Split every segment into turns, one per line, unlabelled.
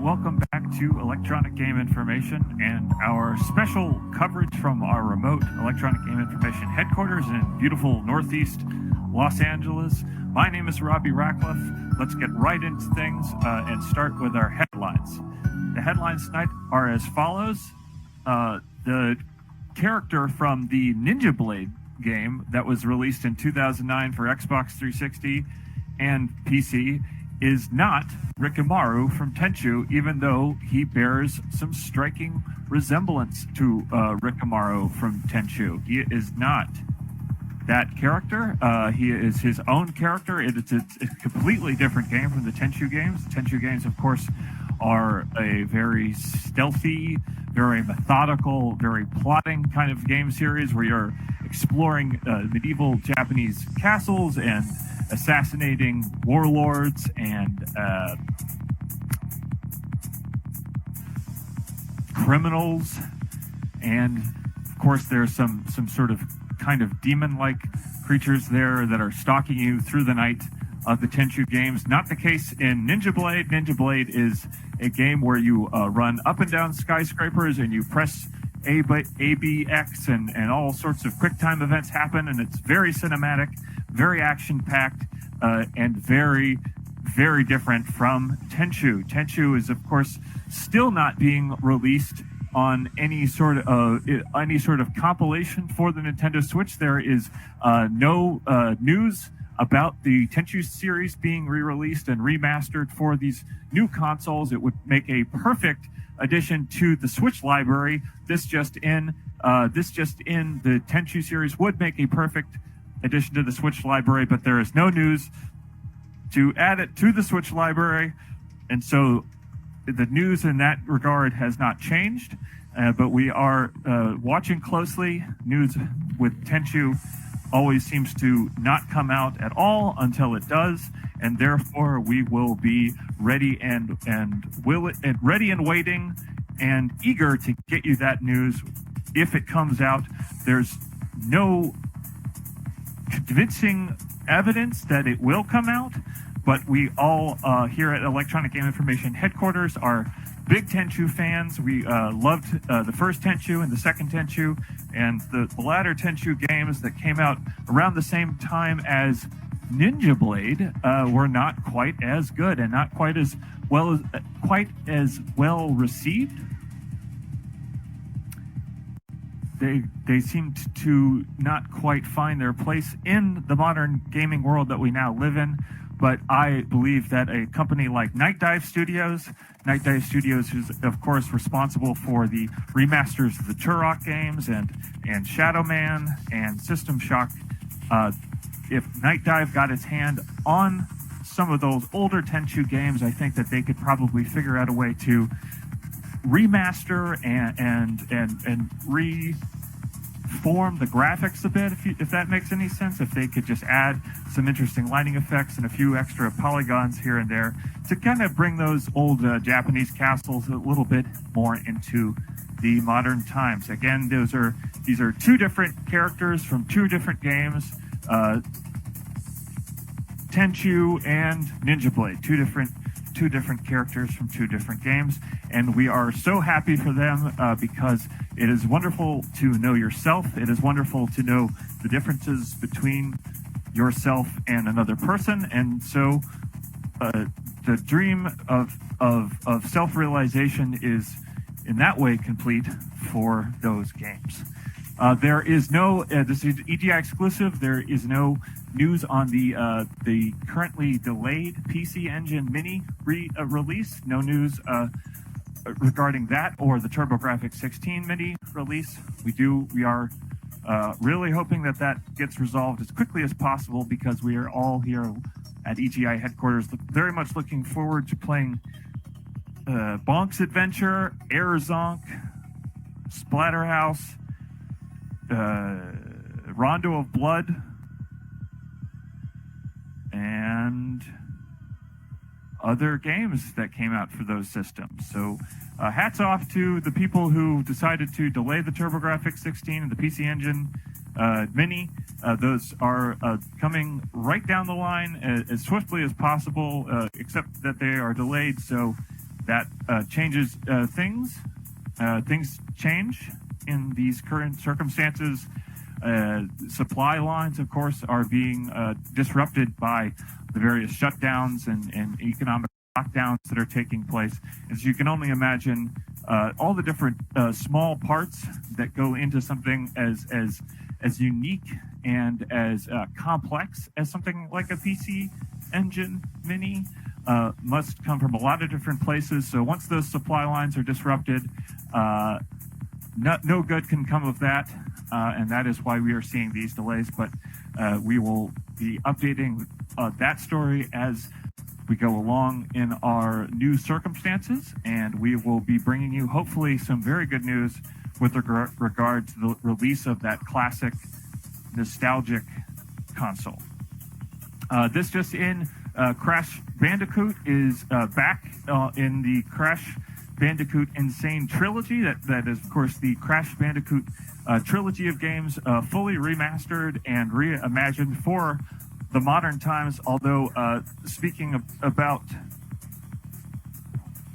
welcome back to Electronic Game Information and our special coverage from our remote Electronic Game Information headquarters in beautiful Northeast Los Angeles. My name is Robby Ratcliffe. Let's get right into things and start with our headlines. The headlines tonight are as follows. The character from the Ninja Blade game that was released in 2009 for Xbox 360 and PC is not Rikimaru from Tenchu, even though he bears some striking resemblance to Rikimaru from Tenchu. He is not that character. He is his own character. It's a completely different game from the Tenchu games. The Tenchu games, of course, are a very stealthy, very methodical, very plotting kind of game series where you're exploring medieval Japanese castles and assassinating warlords and criminals, and of course there's some sort of kind of demon-like creatures there that are stalking you through the night of the Tenchu games. Not the case in Ninja Blade. Ninja Blade is a game where you run up and down skyscrapers and you press A, B, X, and all sorts of QuickTime events happen, and it's very cinematic, very action-packed, and very, very different from Tenchu. Tenchu is, of course, still not being released on any sort of compilation for the Nintendo Switch. There is no news about the Tenchu series being re-released and remastered for these new consoles. It would make a perfect addition to the Switch library. This just in, the Tenchu series would make a perfect addition to the Switch library, but there is no news to add it to the Switch library, and so the news in that regard has not changed, but we are watching closely. News with Tenchu always seems to not come out at all until it does, and therefore we will be ready and waiting and eager to get you that news if it comes out. There's no convincing evidence that it will come out, but we all here at Electronic Game Information headquarters are big Tenchu fans. We loved the first Tenchu and the second Tenchu, and the latter Tenchu games that came out around the same time as Ninja Blade were not quite as good and not quite as well received. They seemed to not quite find their place in the modern gaming world that we now live in. But I believe that a company like Night Dive Studios is, of course, responsible for the remasters of the Turok games and Shadow Man and System Shock. If Night Dive got its hand on some of those older Tenchu games, I think that they could probably figure out a way to remaster and reform the graphics a bit, if that makes any sense. If they could just add some interesting lighting effects and a few extra polygons here and there to kind of bring those old Japanese castles a little bit more into the modern times. Again, these are two different characters from two different games, Tenchu and Ninja Blade, two different characters from two different games, and we are so happy for them because it is wonderful to know yourself. It is wonderful to know the differences between yourself and another person, and so the dream of self-realization is in that way complete for those games. There is no this is EGI exclusive. There is no news on the currently delayed PC Engine Mini release. No news regarding that or the TurboGrafx 16 Mini release. We are really hoping that gets resolved as quickly as possible, because we are all here at EGI headquarters very much looking forward to playing Bonk's Adventure, Air Zonk, Splatterhouse, Rondo of Blood, and other games that came out for those systems. So hats off to the people who decided to delay the TurboGrafx 16 and the PC Engine Mini. Those are coming right down the line as swiftly as possible, except that they are delayed. So that changes things. Things change in these current circumstances. Supply lines, of course, are being disrupted by the various shutdowns and economic lockdowns that are taking place. As you can only imagine, all the different small parts that go into something as unique and as complex as something like a PC Engine Mini must come from a lot of different places. So once those supply lines are disrupted, no good can come of that, and that is why we are seeing these delays. But we will be updating that story as we go along in our new circumstances, and we will be bringing you hopefully some very good news with regard to the release of that classic nostalgic console. This just in, Crash Bandicoot is back in the Crash Bandicoot Insane Trilogy. That is, of course, the Crash Bandicoot trilogy of games, fully remastered and reimagined for the modern times. Although, speaking about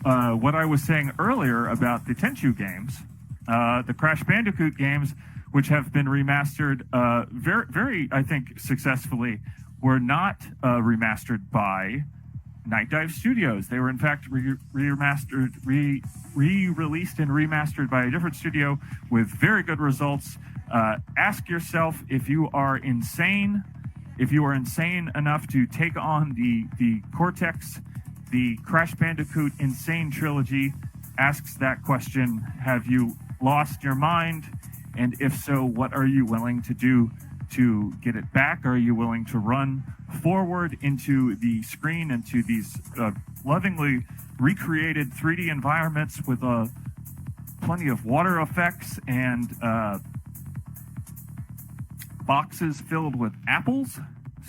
what I was saying earlier about the Tenchu games, the Crash Bandicoot games, which have been remastered very, I think, successfully, were not remastered by Night Dive Studios. They were, in fact, re-released and remastered by a different studio with very good results. Ask yourself if you are insane enough to take on the Cortex. The Crash Bandicoot Insane Trilogy asks that question: have you lost your mind? And if so, what are you willing to do to get it back? Are you willing to run forward into the screen, into these lovingly recreated 3D environments with plenty of water effects and boxes filled with apples?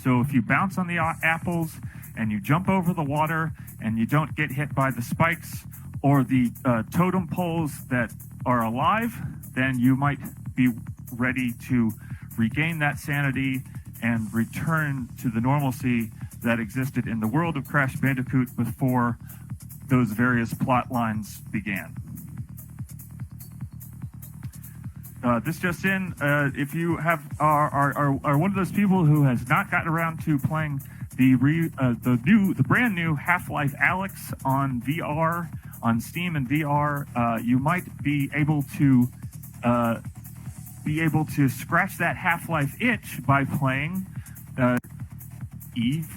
So if you bounce on the apples and you jump over the water and you don't get hit by the spikes or the totem poles that are alive, then you might be ready to regain that sanity and return to the normalcy that existed in the world of Crash Bandicoot before those various plot lines began. This just in, if you are one of those people who has not gotten around to playing the brand new Half-Life Alyx on VR, on Steam and VR, you might be able to scratch that Half-Life itch by playing Eve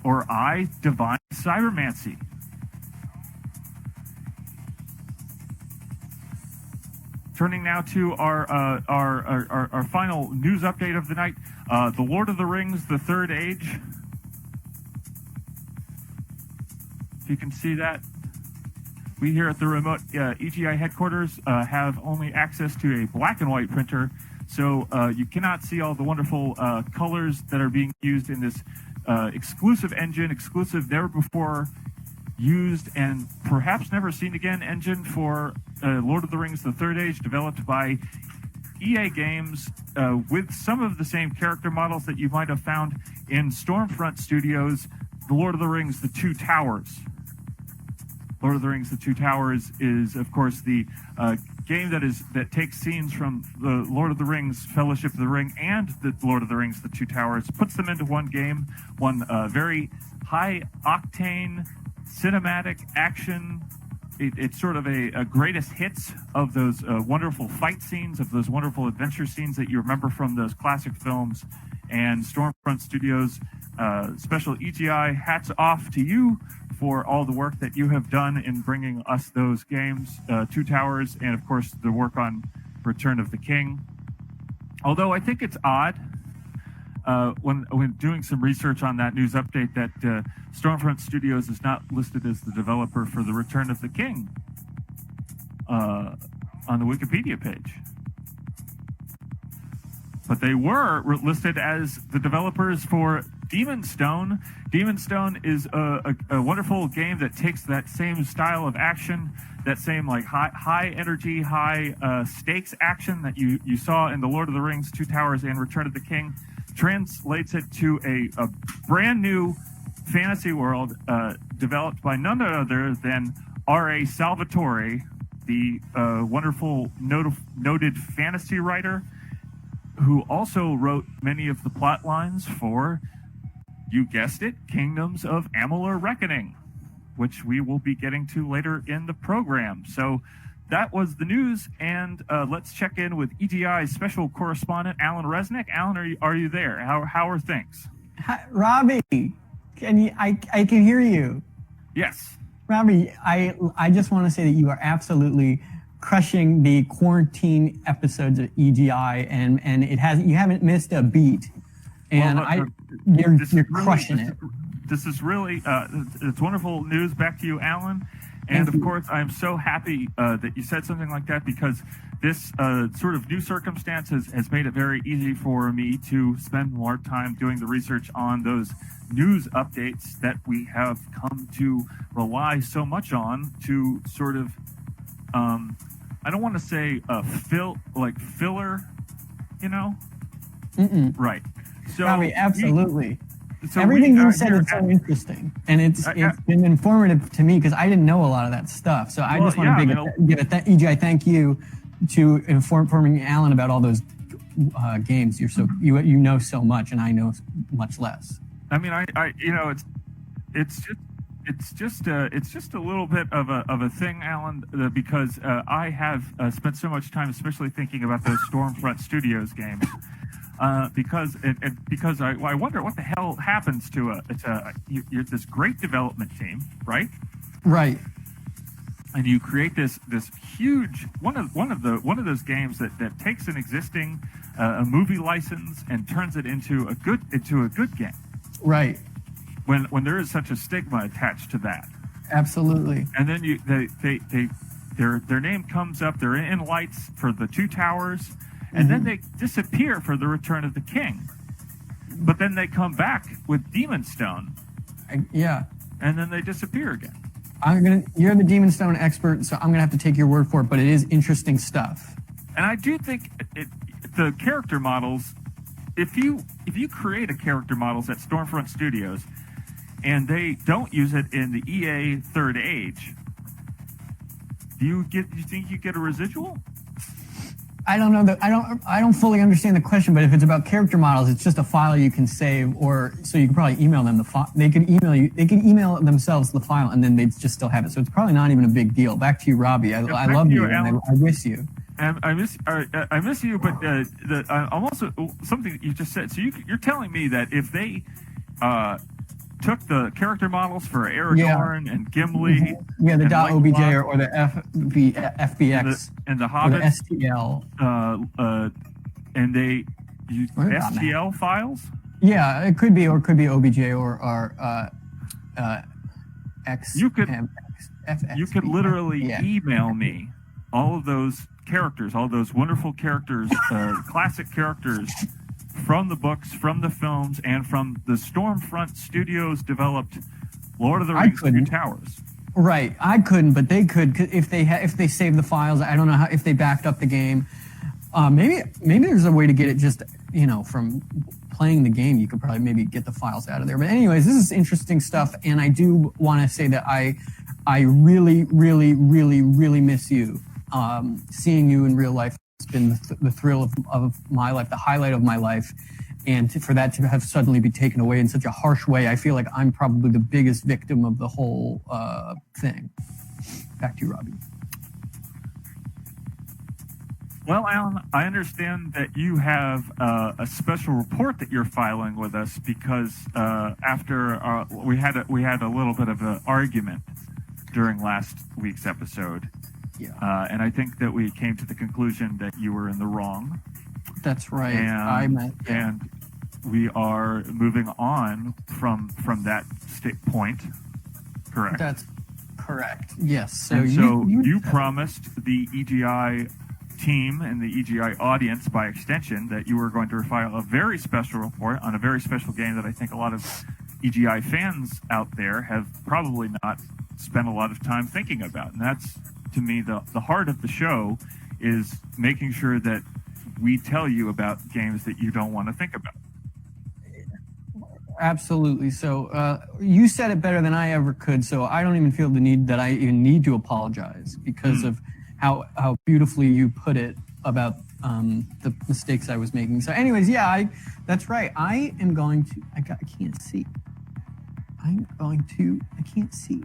or I Divine Cybermancy. Turning now to our final news update of the night, The Lord of the Rings, The Third Age. If you can see that. We here at the remote EGI headquarters have only access to a black and white printer, so you cannot see all the wonderful colors that are being used in this exclusive engine, exclusive, never before used and perhaps never seen again engine for Lord of the Rings, The Third Age, developed by EA Games with some of the same character models that you might have found in Stormfront Studios' The Lord of the Rings, The Two Towers. Lord of the Rings, The Two Towers is, of course, the game that takes scenes from the Lord of the Rings, Fellowship of the Ring, and the Lord of the Rings, The Two Towers, puts them into one game, one very high-octane, cinematic action. It's sort of a greatest hits of those wonderful fight scenes, of those wonderful adventure scenes that you remember from those classic films. And Stormfront Studios, special EGI, hats off to you for all the work that you have done in bringing us those games, Two Towers, and of course the work on Return of the King. Although I think it's odd when doing some research on that news update that Stormfront Studios is not listed as the developer for the Return of the King on the Wikipedia page. But they were listed as the developers for Demon's Stone. Demon's Stone is a wonderful game that takes that same style of action, that same like high energy, high stakes action that you saw in the Lord of the Rings, Two Towers, and Return of the King, translates it to a brand new fantasy world developed by none other than R.A. Salvatore, the wonderful noted fantasy writer who also wrote many of the plot lines for, you guessed it, Kingdoms of Amalur Reckoning, which we will be getting to later in the program. So that was the news, and let's check in with EGI special correspondent Alan Resnick. Alan, are you there? How are things?
Hi, Robby, can you? I can hear you.
Yes.
Robby, I just want to say that you are absolutely crushing the quarantine episodes of EGI, and you haven't missed a beat, and you're crushing it.
This is really it's wonderful news. Back to you, Alan. And of course, I'm so happy that you said something like that, because this sort of new circumstance has made it very easy for me to spend more time doing the research on those news updates that we have come to rely so much on to sort of, I don't want to say filler, you know?
Mm-mm.
Right. So
Robby, absolutely. Everything you said is so interesting, and it's been informative to me because I didn't know a lot of that stuff. So I just want to give EGI thank you to informing Alan about all those games. You know so much, and I know much less.
I mean, it's just a little bit of a thing, Alan, because I have spent so much time, especially thinking about those Stormfront Studios games. Because I wonder what the hell happens to you're this great development team, right?
Right.
And you create this huge one of those games that takes an existing a movie license and turns it into a good game.
Right.
When there is such a stigma attached to that.
Absolutely.
And then their name comes up. They're in lights for the Two Towers. And then they disappear for the Return of the King. But then they come back with Demon Stone.
Yeah.
And then they disappear again.
You're the Demon Stone expert, so I'm gonna have to take your word for it, but it is interesting stuff.
And I do think the character models, if you create a character models at Stormfront Studios and they don't use it in the EA Third Age, do you think you get a residual?
I don't know I don't fully understand the question, but if it's about character models, it's just a file you can save, or so you can probably email them the file. They could email themselves the file, and then they'd just still have it. So it's probably not even a big deal. Back to you, Robby. I love you, and I miss you.
I miss you, but I'm also something that you just said. So you're telling me that if they took the character models for Aragorn and Gimli,
the .obj or the FBX
and the Hobbit,
the STL,
and they use STL files.
Yeah, it could be OBJ or X.
You could literally email me all of those characters, all those wonderful characters, classic characters from the books, from the films, and from the Stormfront Studios developed Lord of the Rings Two Towers.
Right, I couldn't, but they could if they saved the files. I don't know if they backed up the game. Maybe there's a way to get it just from playing the game. You could probably maybe get the files out of there. But anyways, this is interesting stuff, and I do want to say that I really, really, really, really miss you. Seeing you in real life has been the thrill of my life, the highlight of my life. And for that to have suddenly be taken away in such a harsh way, I feel like I'm probably the biggest victim of the whole thing. Back to you, Robby.
Well, Alan, I understand that you have a special report that you're filing with us because after we had a little bit of an argument during last week's episode.
Yeah.
And I think that we came to the conclusion that you were in the wrong.
That's right.
And we are moving on from that point. Correct.
That's correct. Yes. So
you promised the EGI team and the EGI audience, by extension, that you were going to file a very special report on a very special game that I think a lot of EGI fans out there have probably not spent a lot of time thinking about. And that's, to me, the heart of the show is making sure that we tell you about games that you don't want to think about.
Absolutely. So you said it better than I ever could. So I don't even feel the need that I even need to apologize because of how beautifully you put it about the mistakes I was making. So, anyways, yeah, that's right. I can't see. I can't see.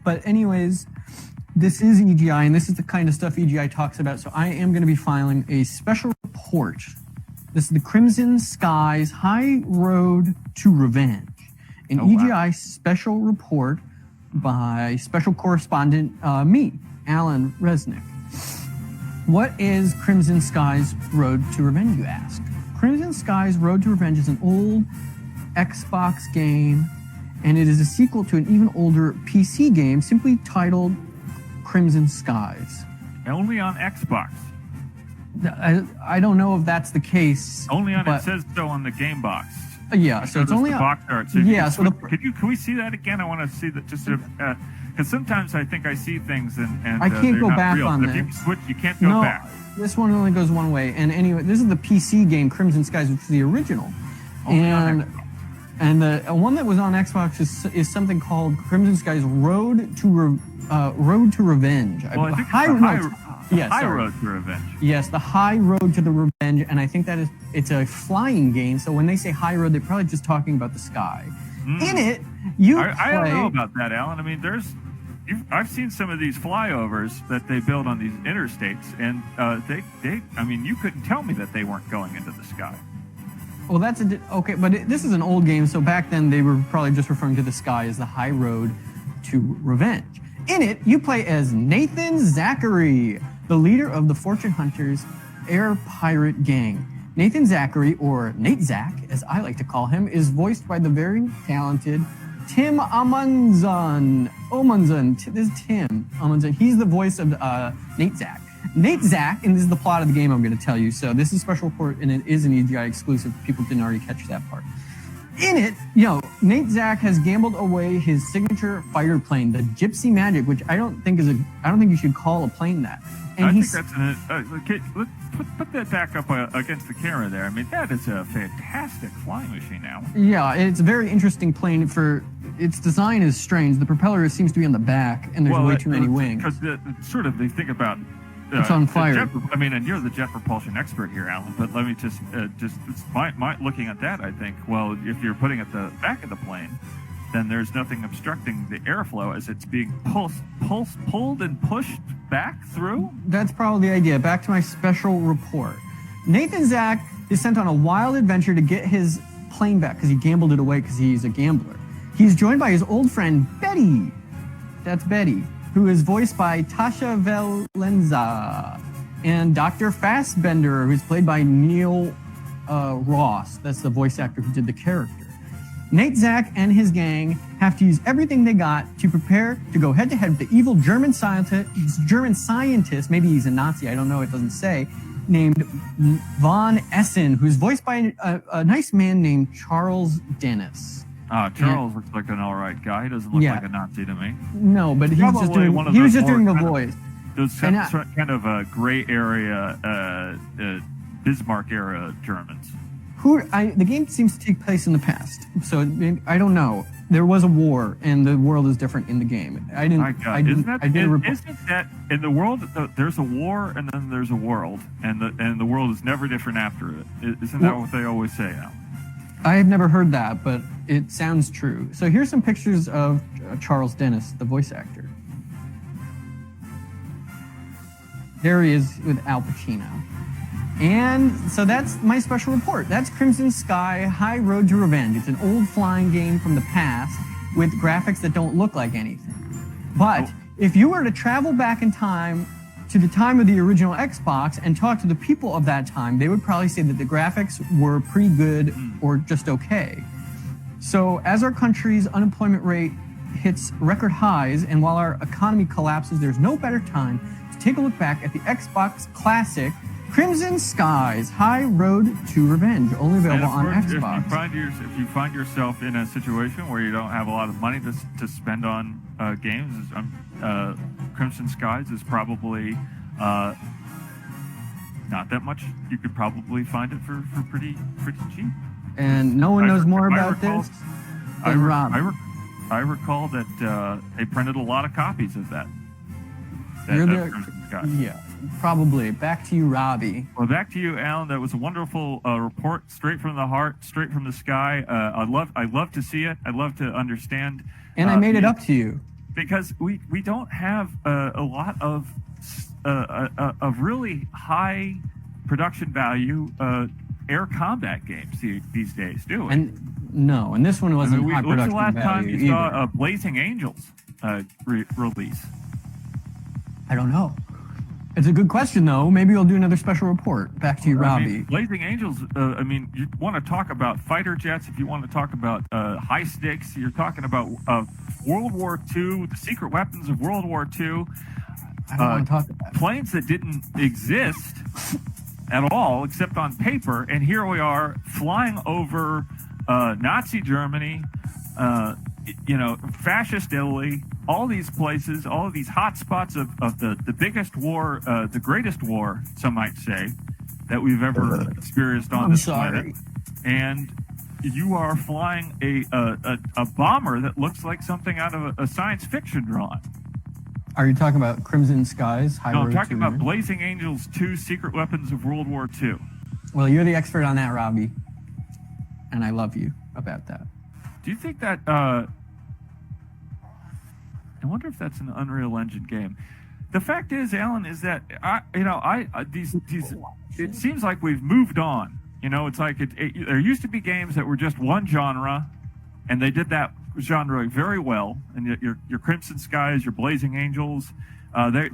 But anyways, this is EGI, and this is the kind of stuff EGI talks about. So I am going to be filing a special report. This is the Crimson Skies High Road to Revenge, an EGI special report by special correspondent me, Alan Resnick. What is Crimson Skies Road to Revenge, you ask? Crimson Skies Road to Revenge is an old Xbox game, and it is a sequel to an even older PC game simply titled Crimson Skies.
Only on Xbox.
I don't know if that's the case.
Only on, it says so on the game box.
Yeah, so it's only
the
on
box art. So
yeah,
can we see that again? I want to see that just because sometimes I think I see things and
I can't go back
real.
on
If
this.
you switch, you can't go back.
This one only goes one way. And anyway, this is the PC game Crimson Skies, which is the original. And the one that was on Xbox is something called Crimson Skies Road to Revenge.
Well, I think High Road to Revenge.
Yes, the High Road to the Revenge, and I think it's a flying game. So when they say High Road, they're probably just talking about the sky. In it, I don't know
about that, Alan. I mean, I've seen some of these flyovers that they build on these interstates, and I mean, you couldn't tell me that they weren't going into the sky.
Well, okay, but this is an old game, so back then they were probably just referring to the sky as the High Road to Revenge. In it, you play as Nathan Zachary, the leader of the Fortune Hunters Air Pirate Gang. Nathan Zachary, or Nate Zach, as I like to call him, is voiced by the very talented Tim Amundsen. This is Tim Amundsen. He's the voice of Nate Zach. Nate Zach, and this is the plot of the game I'm going to tell you. So this is a special report, and it is an EGI exclusive. People didn't already catch that part. In it, Nate Zach has gambled away his signature fighter plane, the Gypsy Magic, which I don't think you should call a plane that. And
I think that's put that back up against the camera there. I mean, that is a fantastic flying machine now.
Yeah, it's a very interesting plane. Its design is strange. The propeller seems to be on the back, and there's way too many wings.
Because they think about.
It's on fire.
And you're the jet propulsion expert here, Alan. But let me just looking at that, I think, well, if you're putting it at the back of the plane, then there's nothing obstructing the airflow as it's being pulled and pushed back through.
That's probably the idea. Back to my special report. Nathan Zach is sent on a wild adventure to get his plane back because he gambled it away because he's a gambler. He's joined by his old friend Betty. That's Betty, who is voiced by Tasha Valenza, and Dr. Fassbender, who's played by Neil Ross. That's the voice actor who did the character. Nate Zach and his gang have to use everything they got to prepare to go head-to-head with the evil German scientist, maybe he's a Nazi, I don't know, it doesn't say, named Von Essen, who's voiced by a nice man named Charles Dennis.
Charles looks like an all right guy. He doesn't look like a Nazi to me.
No, but he was just doing the voice.
Those kind of gray area, Bismarck era Germans.
The game seems to take place in the past, so I don't know. There was a war, and the world is different in the game.
Isn't that in the world? There's a war, and then there's a world, and the world is never different after it. Isn't that what they always say now?
I have never heard that, but it sounds true. So here's some pictures of Charles Dennis, the voice actor. There he is with Al Pacino. And so that's my special report. That's Crimson Sky High Road to Revenge. It's an old flying game from the past with graphics that don't look like anything. But if you were to travel back in time to the time of the original Xbox and talk to the people of that time, they would probably say that the graphics were pretty good or just okay. So as our country's unemployment rate hits record highs and while our economy collapses, there's no better time to take a look back at the Xbox classic Crimson Skies High Road to Revenge, only available on Xbox.
If you find yourself in a situation where you don't have a lot of money to spend on games, Crimson Skies is probably not that much. You could probably find it for pretty cheap.
And no one knows more about this than Rob.
I recall that they printed a lot of copies of that.
Yeah, probably. Back to you, Robby.
Well, back to you, Alan. That was a wonderful report, straight from the heart, straight from the sky. I love to see it. I love to understand.
And I made it up to you
because we don't have a lot of really high production value air combat games these days, do we?
And this one wasn't high production value.
When's the last time you
either.
saw Blazing Angels release?
I don't know. It's a good question, though. Maybe we'll do another special report. Back to you, Robby.
Blazing Angels, you want to talk about fighter jets, if you want to talk about high stakes, you're talking about World War II, the secret weapons of World War II.
I don't want to talk about
planes that didn't exist at all, except on paper, and here we are flying over Nazi Germany, fascist Italy, all these places, all of these hot spots of the biggest war, the greatest war, some might say, that we've ever experienced on this planet. And you are flying a bomber that looks like something out of a science fiction drawing.
Are you talking about Crimson Skies?
No, I'm talking about Blazing Angels 2, Secret Weapons of World War II.
Well, you're the expert on that, Robby. And I love you about that.
Do you think that... I wonder if that's an Unreal Engine game. The fact is, Alan, is that it seems like we've moved on. It's like there used to be games that were just one genre, and they did that genre very well. And your Crimson Skies, your Blazing Angels, they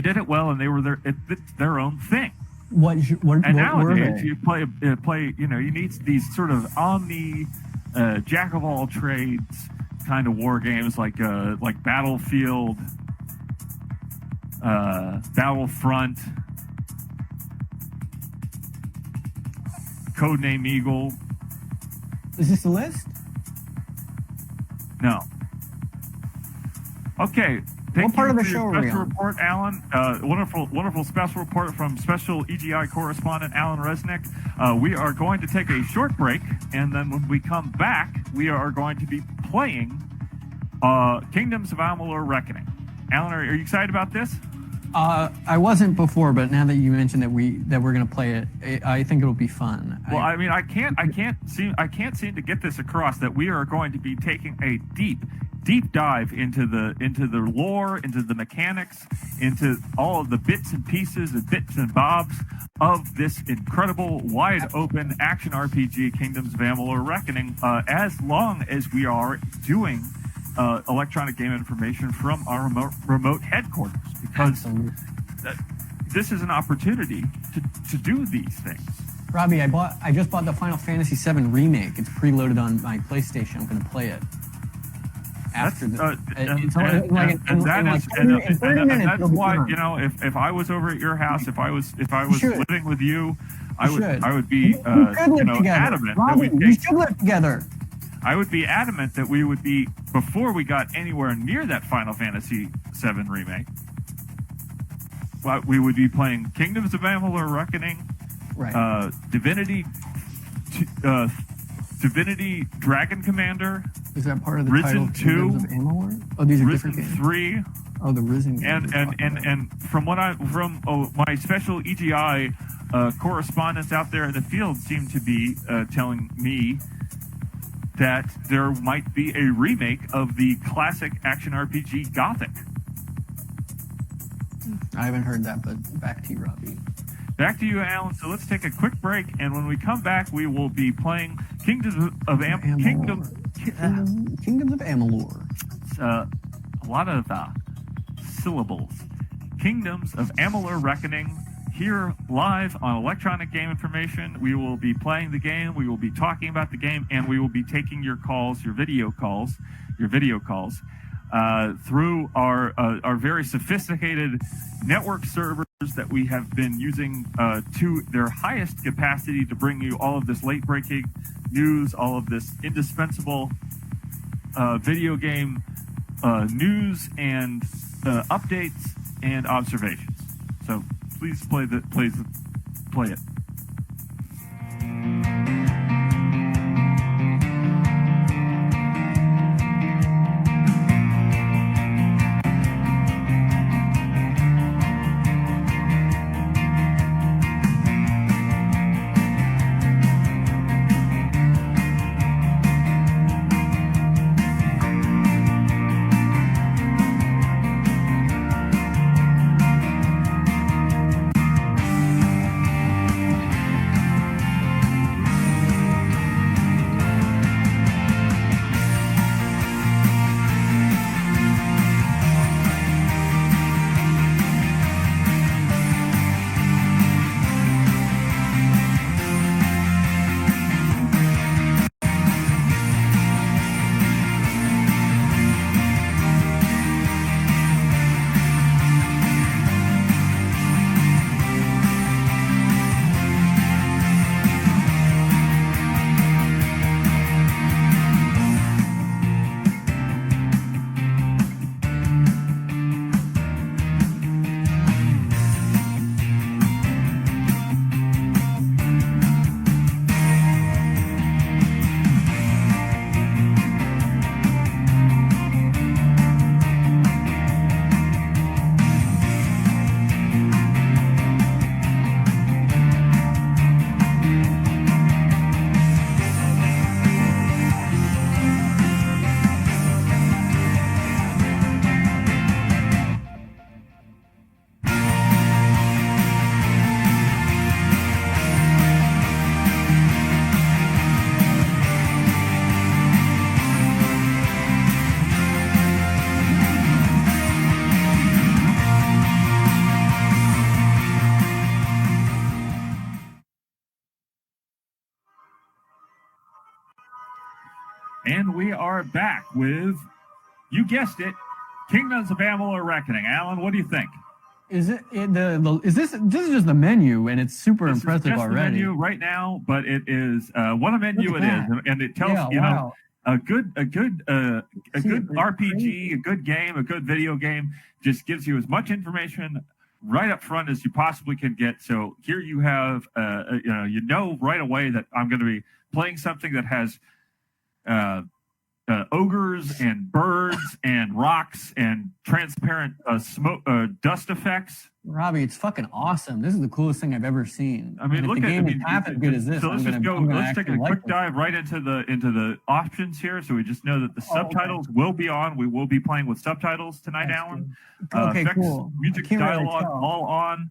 did it well, and they were their own thing. And nowadays you play. You need these sort of omni jack of all trades kind of war games like Battlefield, Battlefront, Codename Eagle.
Is this the list?
No. Okay.
What part of the show are we on?
Report, Alan. Wonderful special report from Special EGI correspondent Alan Resnick. We are going to take a short break, and then when we come back, we are going to be playing Kingdoms of Amalur Reckoning. Alan, are you excited about this?
I wasn't before, but now that you mentioned that we're going to play it, I think it'll be fun.
Well, I can't seem to get this across that we are going to be taking a deep dive into the lore, into the mechanics, into all of the bits and pieces and bits and bobs of this incredible, wide-open action RPG, Kingdoms of Amalur Reckoning, as long as we are doing electronic game information from our remote headquarters, because this is an opportunity to do these things.
Robby, I just bought the Final Fantasy VII remake. It's preloaded on my PlayStation. I'm going to play it. After that's
why, if I was over at your house, if I was living with you, I would be adamant that we
should live together.
I would be adamant that we would be, before we got anywhere near that Final Fantasy VII remake, we would be playing Kingdoms of Amalur Reckoning,
right.
Divinity Dragon Commander.
Is that part of the
Risen
title? 2? Of Amalur? Oh, these are
Risen
different games.
3.
Oh, the Risen games.
And from my special EGI correspondents out there in the field seem to be telling me that there might be a remake of the classic action RPG Gothic.
I haven't heard that, but back to you, Robby.
Back to you, Alan. So let's take a quick break, and when we come back, we will be playing Kingdoms of Amalur.
Kingdoms of Amalur.
It's a lot of syllables. Kingdoms of Amalur Reckoning. Here live on Electronic Game Information. We will be playing the game, we will be talking about the game, and we will be taking your calls, your video calls, through our very sophisticated network servers that we have been using to their highest capacity to bring you all of this late-breaking news, all of this indispensable video game news and updates and observations. So please play it. And we are back with, you guessed it, Kingdoms of Amalur Reckoning. Alan, what do you think?
Is it is this is just the menu and it's super
This
impressive
is just
already.
the menu right now, but it is what a menu it is, and it tells know a good RPG, a good game, a good video game just gives you as much information right up front as you possibly can get. So here you have you know right away that I'm going to be playing something that has ogres and birds and rocks and transparent smoke dust effects.
Robby, it's fucking awesome. This is the coolest thing I've ever seen.
I mean, look
the
at
game is half as good as this.
So let's just go. Let's take a quick dive right into
this.
the options here. So we just know that the subtitles will be on. We will be playing with subtitles tonight,
That's
Alan.
Okay,
effects,
cool.
Music, dialogue, all on.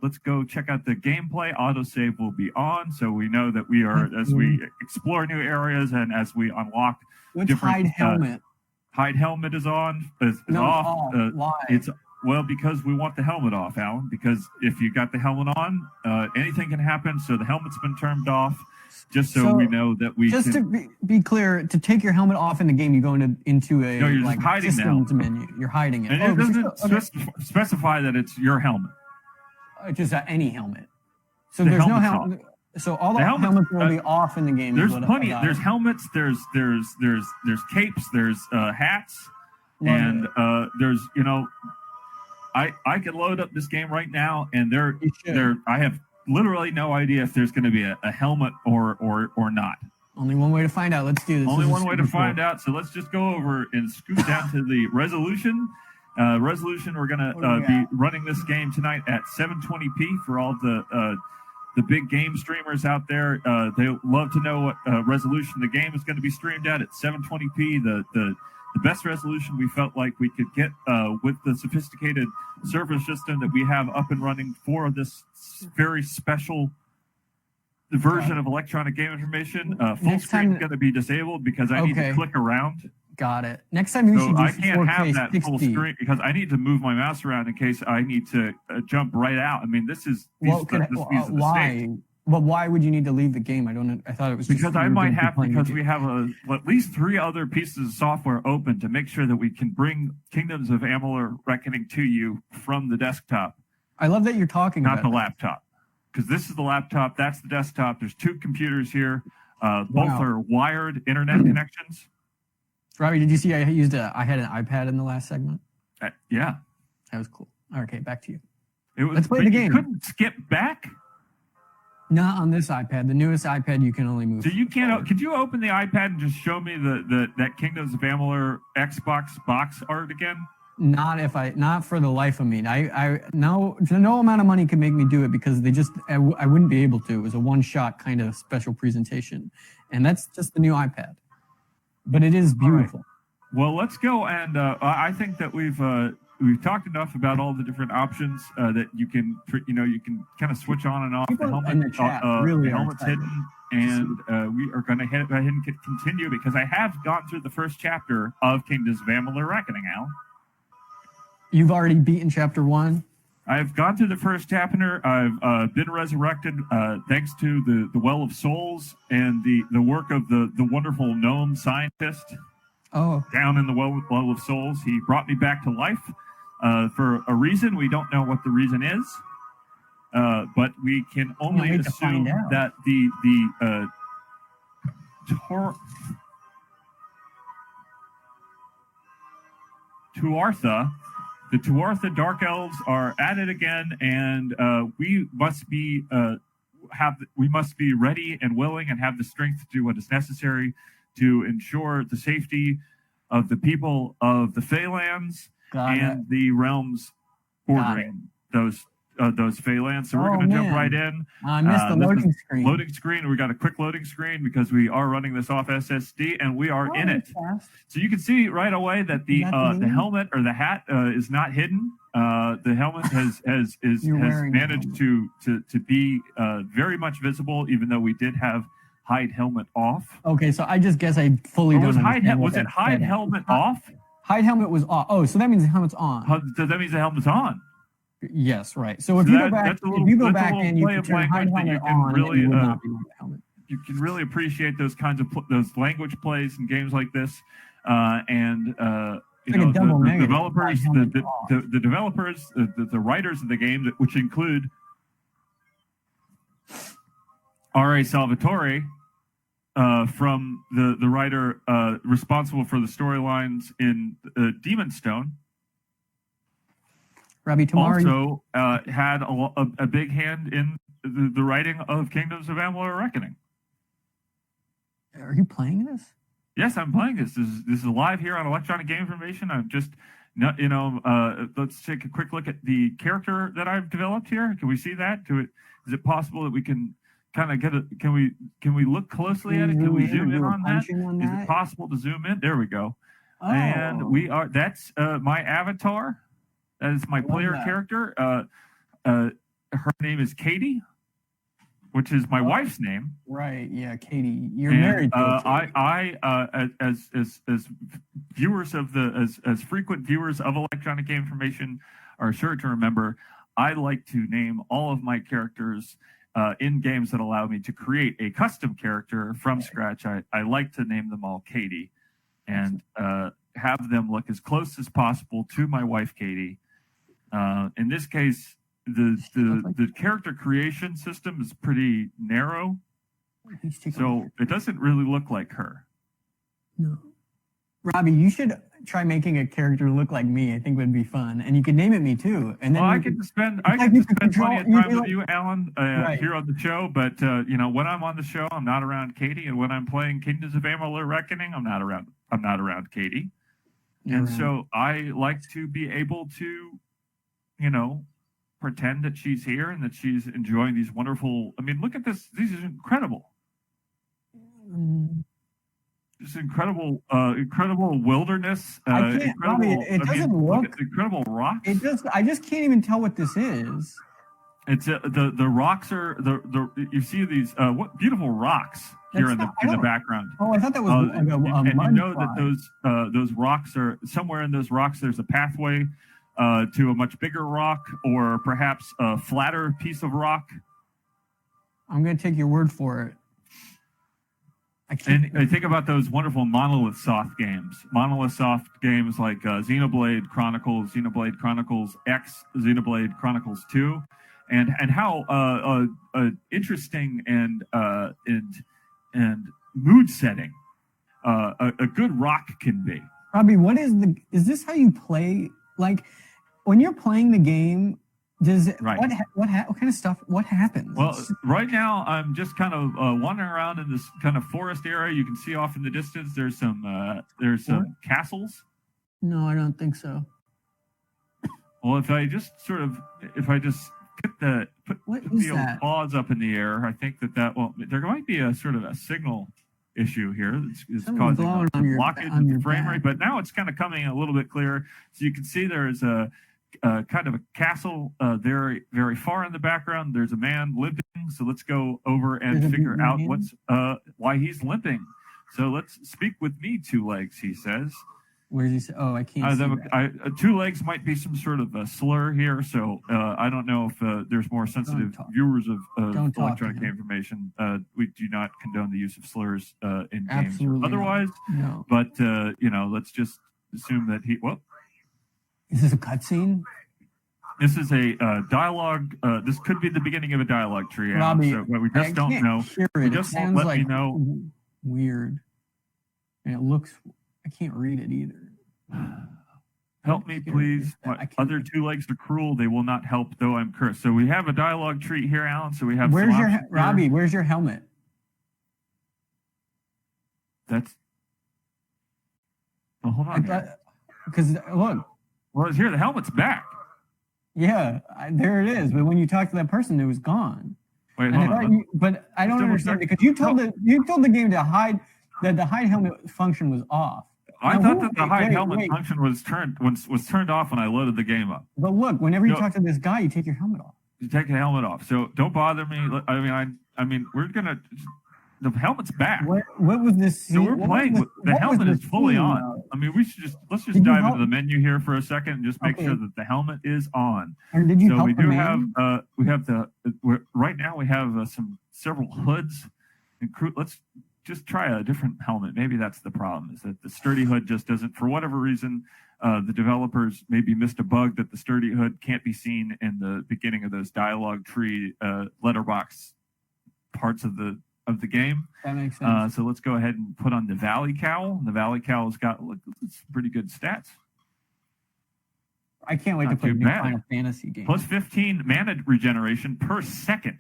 Let's go check out the gameplay. Autosave will be on, so we know that we are as we explore new areas and as we unlock different.
Hide helmet?
Hide helmet is on. Is off.
Why?
It's well because we want the helmet off, Alan. Because if you got the helmet on, anything can happen. So the helmet's been turned off, just so we know that we.
Just to be clear, to take your helmet off in the game, you go into a
no, you're like hiding
systems menu. You're hiding it.
And it doesn't specify that it's your helmet.
Just any helmet. So
the
there's no helmet. So all the helmets will be off in the game.
There's plenty. There's helmets. There's capes. There's hats, and there's I could load up this game right now, and I have literally no idea if there's going to be a helmet or not.
Only one way to find out. Let's do this.
Only one way to find out. So let's just go over and scoot down to the resolution. We're going to be running this game tonight at 720p for all the big game streamers out there. They love to know what resolution the game is going to be streamed at 720p. The best resolution we felt like we could get with the sophisticated server system that we have up and running for this very special version of electronic game information. Full screen is going to be disabled because I need to click around.
Got it. Next time you should do 4K 60. I can't have that full screen because I need to move my mouse around in case I need to jump right out. I mean, this is why? But why would you need to leave the game? I thought it was
because I might have because we have at least 3 other pieces of software open to make sure that we can bring Kingdoms of Amalur Reckoning to you from the desktop.
I love that you're talking
about the laptop, because this is the laptop, that's the desktop. There's 2 computers here. Both are wired internet connections.
Robby, did you see I had an iPad in the last segment?
Yeah.
That was cool. Okay, back to you.
Let's play the game. You couldn't skip back?
Not on this iPad. The newest iPad you can only move.
So you can't. Could you open the iPad and just show me that Kingdoms of Amalur Xbox box art again?
Not for the life of me. No amount of money could make me do it because I wouldn't be able to. It was a one-shot kind of special presentation, and that's just the new iPad. But it is beautiful.
Right. Well, let's go, and I think that we've talked enough about all the different options that you can kind of switch on and off. The helmet's hidden, and we are going to head ahead and continue because I have gone through the first chapter of Kingdoms of Amalur Reckoning, Al.
You've already beaten chapter 1?
I've gone through the first chapter. I've been resurrected thanks to the Well of Souls and the work of the wonderful gnome scientist.
Oh,
down in the Well of Souls. He brought me back to life for a reason. We don't know what the reason is, but we can only assume that the Tuatha Dark Elves are at it again, and we must be ready and willing and have the strength to do what is necessary to ensure the safety of the people of the Feylands and the realms bordering those Feylands. So we're going to jump right in.
I missed the loading screen.
Loading screen. We got a quick loading screen because we are running this off SSD and we are in it.
Fast.
So you can see right away that the helmet or the hat is not hidden. The helmet has managed to be very much visible, even though we did have hide helmet off.
Okay, so I just guess I fully don't understand.
Was it hide helmet off?
Hide helmet was off. Oh, so that means the helmet's on.
That means the helmet's on.
Yes, right. So if you go back and you can turn hide helmet on, it would not be on the helmet.
you can really appreciate those kinds of those language plays in games like this, and you know, the developers, the developers, the writers of the game, which include R.A. Salvatore, from the writer responsible for the storylines in Demon Stone.
Robby
also had a big hand in the writing of Kingdoms of Amalur Reckoning.
Are you playing this?
Yes, I'm playing this. This is live here on Electronic Game Information. I'm just, you know, let's take a quick look at the character that I've developed here. Can we see that? Is it possible that we can kind of get a? Can we look closely at it? Can we zoom in on that? Is it possible to zoom in? There we go. Oh. And we are. That's my avatar. That is my player character. Her name is Katy, which is my wife's name.
Right. Yeah, Katy. You're married.
As viewers of as frequent viewers of Electronic Game Information are sure to remember, I like to name all of my characters in games that allow me to create a custom character from scratch. I like to name them all Katy, and have them look as close as possible to my wife Katy. In this case, the character creation system is pretty narrow, so it doesn't really look like her.
No, Robby, you should try making a character look like me. I think would be fun, and you could name it me too. And then
I can spend plenty of time with you, Alan, here on the show. But you know, when I'm on the show, I'm not around Katy, and when I'm playing Kingdoms of Amalur Reckoning, I'm not around Katy, and so I like to be able to, you know, pretend that she's here and that she's enjoying these wonderful. I mean, look at this. These are incredible. This incredible wilderness.
Incredible. It doesn't look at
the incredible rocks.
I just can't even tell what this is.
It's the rocks are the you see these what beautiful rocks here in the background.
Oh, I thought that was
and you know that those rocks are somewhere in those rocks. There's a pathway to a much bigger rock, or perhaps a flatter piece of rock.
I'm going to take your word for it.
I think about those wonderful Monolith Soft games. Monolith Soft games like Xenoblade Chronicles X, Xenoblade Chronicles 2, and how interesting and mood setting a good rock can be.
Robby, is this how you play? Like, when you're playing the game, what kind of stuff? What happens?
Well, right now I'm just kind of wandering around in this kind of forest area. You can see off in the distance there's some castles.
No, I don't think so.
Well, if I just put the old paws up in the air, I think there might be a sort of a signal issue here that's causing a blockage of the frame rate, but now it's kind of coming a little bit clearer. So you can see there's a kind of a castle very, very far in the background. There's a man limping, so let's go over and figure out why he's limping. So let's speak with me, Two Legs, he says.
Where did he say? Oh, I can't see that.
Two Legs might be some sort of a slur here, so I don't know if there's more sensitive viewers of Electronic Game Information. We do not condone the use of slurs in games or otherwise.
No.
But you know, let's just assume that he. Well,
is this a cutscene?
This is a dialogue. This could be the beginning of a dialogue tree.
Robby,
so we just don't know.
It just won't let me know. Weird. And it looks. I can't read it either.
Help me, please. My other Two Legs are cruel. They will not help, though I'm cursed. So we have a dialogue tree here, Alan. So we have.
Robby? Where's your helmet?
That's. Oh, hold on.
Because look.
Well, here the helmet's back.
Yeah, there it is. But when you talk to that person, it was gone.
Wait, hold on.
But I don't understand because you told the game to hide that the hide helmet function was off.
I thought that the hide helmet function was turned off when I loaded the game up.
But look, whenever you talk to this guy, you take your helmet off.
You take the helmet off. So don't bother me. I mean, we're gonna. The helmet's back.
What was this?
So we're playing with the helmet is fully on. I mean, let's just dive into the menu here for a second and just make sure that the helmet is on.
And did you help
we do have right now we have several hoods let's just try a different helmet. Maybe that's the problem, is that the sturdy hood just doesn't, for whatever reason, the developers maybe missed a bug that the sturdy hood can't be seen in the beginning of those dialogue tree letterbox parts of the game.
That makes sense.
So let's go ahead and put on the Valley Cowl. The Valley Cowl's got pretty good stats.
I can't wait
Not
to play a
too
new
bad.
Final Fantasy game.
Plus 15 mana regeneration per second.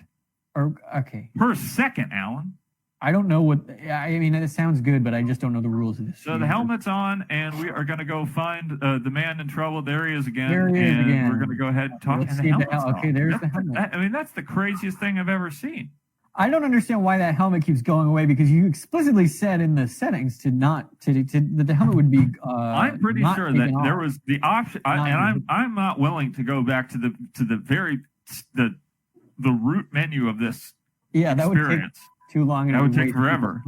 Okay.
Per second, Alan.
I don't know what. I mean, it sounds good, but I just don't know the rules of this.
So the helmet's on, and we are going to go find the man in trouble. There he is again.
There he is
and
again.
We're going to go ahead and talk.
Let's
And the
see
helmet's
okay,
on.
there's the helmet.
I mean, that's the craziest thing I've ever seen.
I don't understand why that helmet keeps going away, because you explicitly said in the settings that the helmet would be.
I'm pretty sure that there was the option, I'm not willing to go back to the root menu of this
that would take
experience.
too long.
That would take forever.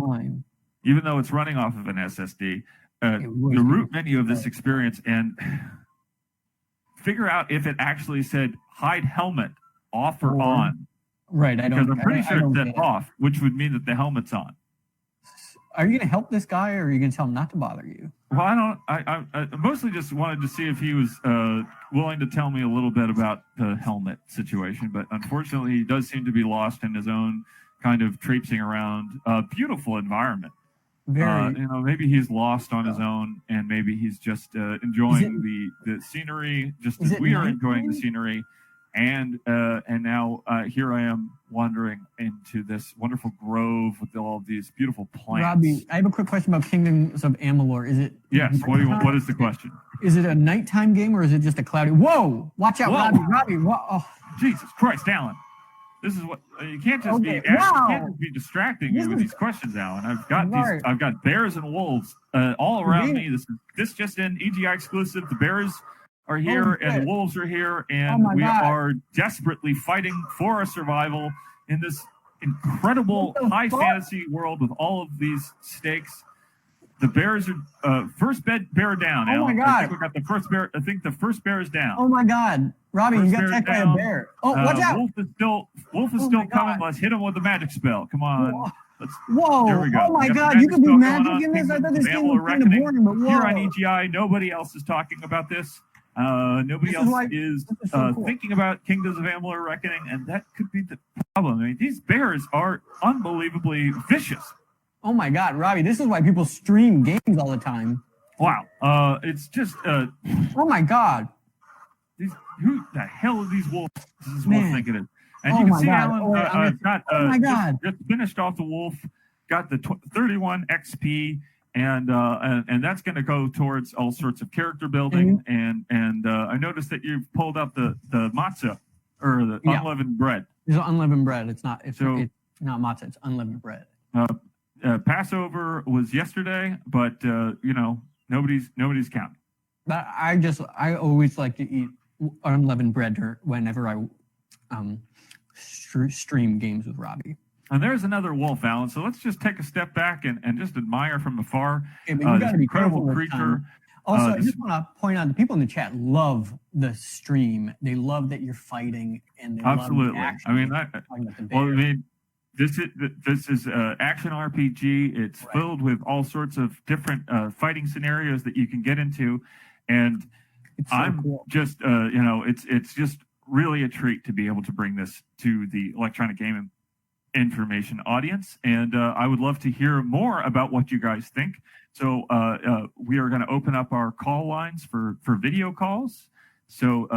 Even though it's running off of an SSD, the root menu of this experience, and figure out if it actually said hide helmet off or on.
Right,
Because I'm pretty sure it said off, which would mean that the helmet's on.
Are you going to help this guy, or are you going to tell him not to bother you?
Well, I mostly just wanted to see if he was willing to tell me a little bit about the helmet situation, but unfortunately, he does seem to be lost in his own kind of traipsing around a beautiful environment. Maybe he's lost on his own, and maybe he's just enjoying the scenery, just as we are enjoying the scenery. And now here I am wandering into this wonderful grove with all of these beautiful plants.
Robby, I have a quick question about Kingdoms of Amalur. Is it?
Yes. What is the question?
Is it a nighttime game, or is it just a cloudy? Whoa! Watch out,
Whoa.
Robby! Whoa. Oh.
Jesus Christ, Alan! This is what you can't just be. You can't just be distracting me with these questions, Alan. I've got bears and wolves all around me. This just in EGI exclusive. The bears are here and the wolves are here, and we are desperately fighting for our survival in this incredible high fantasy world with all of these stakes. The bears are first bear down.
Oh my God!
I think we got the first bear. I think the first bear is down.
Oh my God, Robby, you got attacked by a bear. Oh, watch out!
Wolf is still coming. Let's hit him with a magic spell. Come on.
Whoa!
There we go.
Oh my God, you can do magic in this. I thought this game was kind of boring, but whoa!
Here on EGI, nobody else is talking about this. Nobody else is thinking about Kingdoms of Amalur Reckoning, and that could be the problem. I mean, these bears are unbelievably vicious.
Oh my God, Robby, this is why people stream games all the time.
Wow. It's just.
Oh my God.
Who the hell are these wolves? This is wolf thinking it. And you can see Alan just finished off the wolf, got the 31 XP. And that's going to go towards all sorts of character building. And I noticed that you've pulled up the matzah or the unleavened bread.
It's unleavened bread. It's not not matzah. It's unleavened bread.
Passover was yesterday, but nobody's counting.
But I always like to eat unleavened bread whenever I stream games with Robby.
And there's another wolf, Alan. So let's just take a step back and just admire from afar
this incredible
creature.
Also, I just want to point out the people in the chat love the stream. They love that you're fighting, and they
absolutely.
Love the action.
I mean, this is action RPG. It's filled with all sorts of different fighting scenarios that you can get into, and
it's so cool.
Just it's just really a treat to be able to bring this to the electronic gaming information audience, and I would love to hear more about what you guys think. So we are going to open up our call lines for video calls. So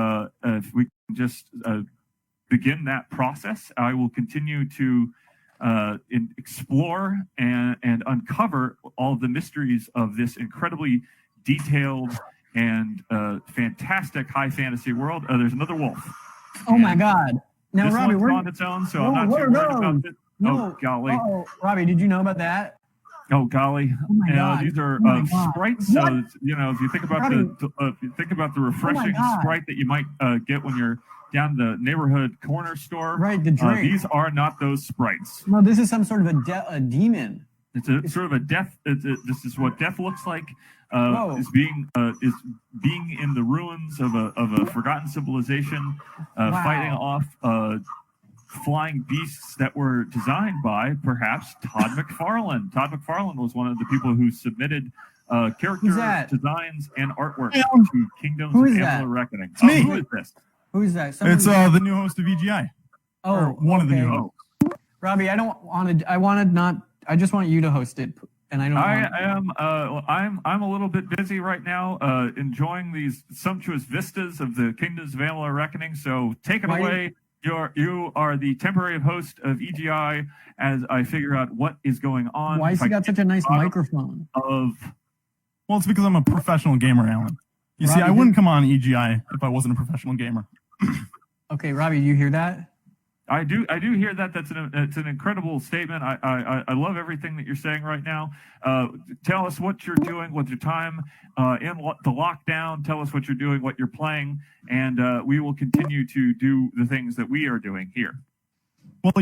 if we can just begin that process, I will continue to explore and uncover all the mysteries of this incredibly detailed and fantastic high fantasy world. There's another wolf.
Oh my God. Now,
this
Robby,
one's on its own, so I'm not too worried about it. Oh, golly.
Robby, did you know about that?
Oh, golly.
Oh my God.
These are sprites. So, if you think about the refreshing sprite that you might get when you're down the neighborhood corner store.
Right, the drink.
These are not those sprites.
No, this is some sort of a demon.
It's sort of a death. This is what death looks like. Is being in the ruins of a forgotten civilization, fighting off flying beasts that were designed by perhaps Todd McFarlane. Todd McFarlane was one of the people who submitted character designs and artwork to Kingdoms of Amalur Reckoning.
It's me.
Who is this?
Who is that?
It's the new host of EGI.
Oh,
one of the new hosts.
Robbie, I just want you to host it, and I'm
a little bit busy right now, enjoying these sumptuous vistas of the Kingdoms of Amalur Reckoning. So take it away. You are the temporary host of EGI as I figure out what is going on.
Why has he got such a nice microphone?
Well, it's because I'm a professional gamer, Alan. You see, I wouldn't come on EGI if I wasn't a professional gamer.
Okay, Robbie, do you hear that?
I do hear that. It's an incredible statement. I love everything that you're saying right now. Tell us what you're doing with your time in the lockdown. Tell us what you're doing, what you're playing, and we will continue to do the things that we are doing here.
Well,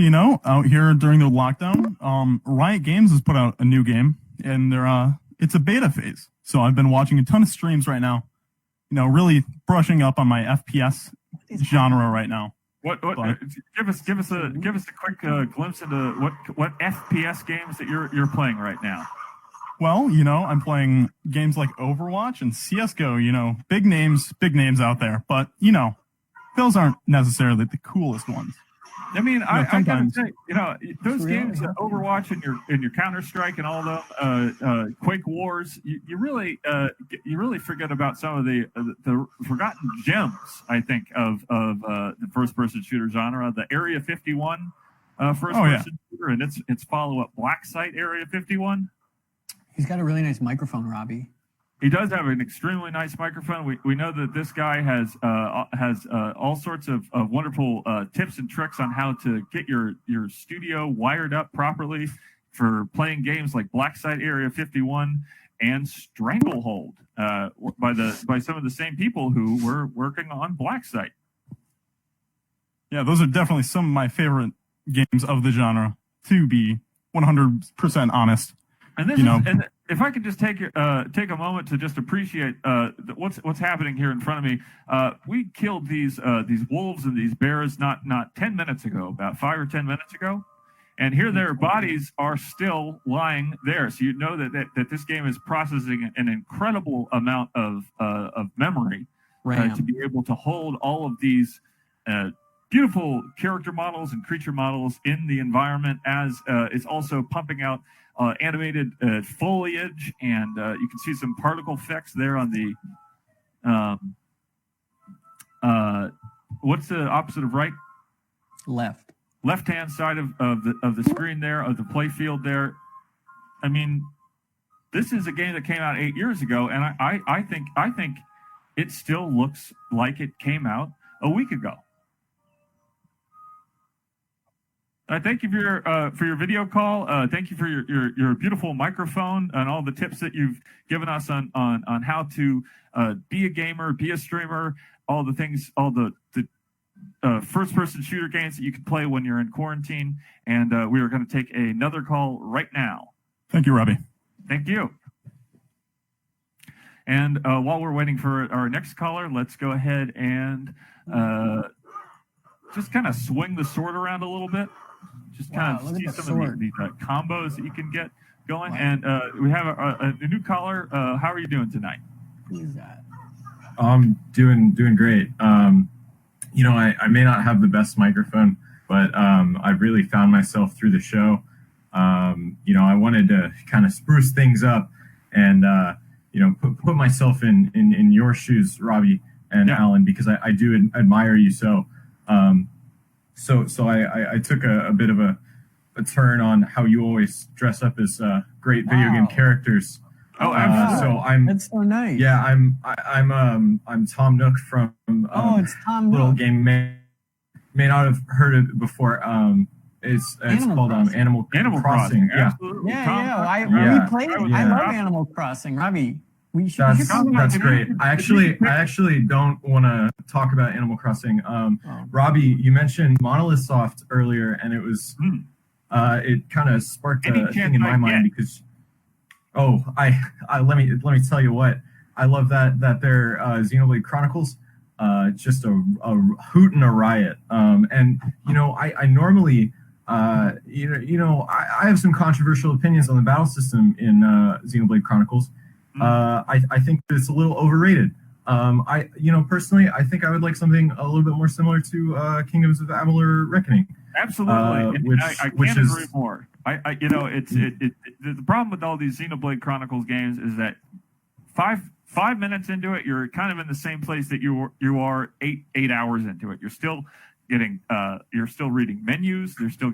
out here during the lockdown, Riot Games has put out a new game, and it's a beta phase. So I've been watching a ton of streams right now. Really brushing up on my FPS genre right now.
Give us a quick glimpse into what FPS games that you're playing right now.
Well, I'm playing games like Overwatch and CS:GO. Big names out there, but those aren't necessarily the coolest ones.
I mean, I gotta say, those games, Overwatch and your Counter-Strike and all the Quake Wars, you really forget about some of the forgotten gems, I think, of the first-person shooter genre. The Area 51 first-person shooter, and its follow-up Black Site Area 51.
He's got a really nice microphone, Robbie.
He does have an extremely nice microphone. We know that this guy has all sorts of wonderful tips and tricks on how to get your studio wired up properly for playing games like Black Site Area 51 and Stranglehold by some of the same people who were working on Black Site.
Yeah, those are definitely some of my favorite games of the genre, to be 100% honest.
And if I could just take a moment to just appreciate what's happening here in front of me. We killed these wolves and these bears not 10 minutes ago, about 5 or 10 minutes ago, and here their bodies are still lying there. So you know that this game is processing an incredible amount of memory to be able to hold all of these beautiful character models and creature models in the environment, as it's also pumping out animated foliage, and you can see some particle effects there on the what's the opposite of right? Left-hand side of the screen there, of the play field there. I mean, this is a game that came out 8 years ago, and I think it still looks like it came out a week ago. Thank you for your video call. Thank you for your beautiful microphone and all the tips that you've given us on how to be a gamer, be a streamer, all the things, all the first-person shooter games that you can play when you're in quarantine. And we are going to take another call right now.
Thank you, Robby.
Thank you. And while we're waiting for our next caller, let's go ahead and just kind of swing the sword around a little bit. Just kind of see some of these combos that you can get going. Wow. And we have a new caller. How are you doing tonight?
Who is that?
I'm doing great. I may not have the best microphone, but I've really found myself through the show. I wanted to kind of spruce things up and, put myself in your shoes, Robbie and Alan, because I do admire you so. So I took a bit of a turn on how you always dress up as great video game characters.
Oh, absolutely.
That's so nice.
Yeah, I'm Tom Nook from
it's Tom
Little
Nook.
Game may not have heard it before. It's called Animal Crossing.
Yeah.
Absolutely.
We played it. I love Animal Crossing, Robbie.
That's great. I actually don't want to talk about Animal Crossing. Robbie, you mentioned Monolith Soft earlier, and it was it kind of sparked a thing in my mind because I let me tell you what, I love that their Xenoblade Chronicles just a hoot and a riot. And I normally, I have some controversial opinions on the battle system in Xenoblade Chronicles. I think that it's a little overrated. Personally, I think I would like something a little bit more similar to Kingdoms of Amalur Reckoning.
Absolutely, I
which
can't
is,
agree more. The problem with all these Xenoblade Chronicles games is that 5 minutes into it, you're kind of in the same place that you are 8 hours into it. You're still getting, you're still reading menus. They're still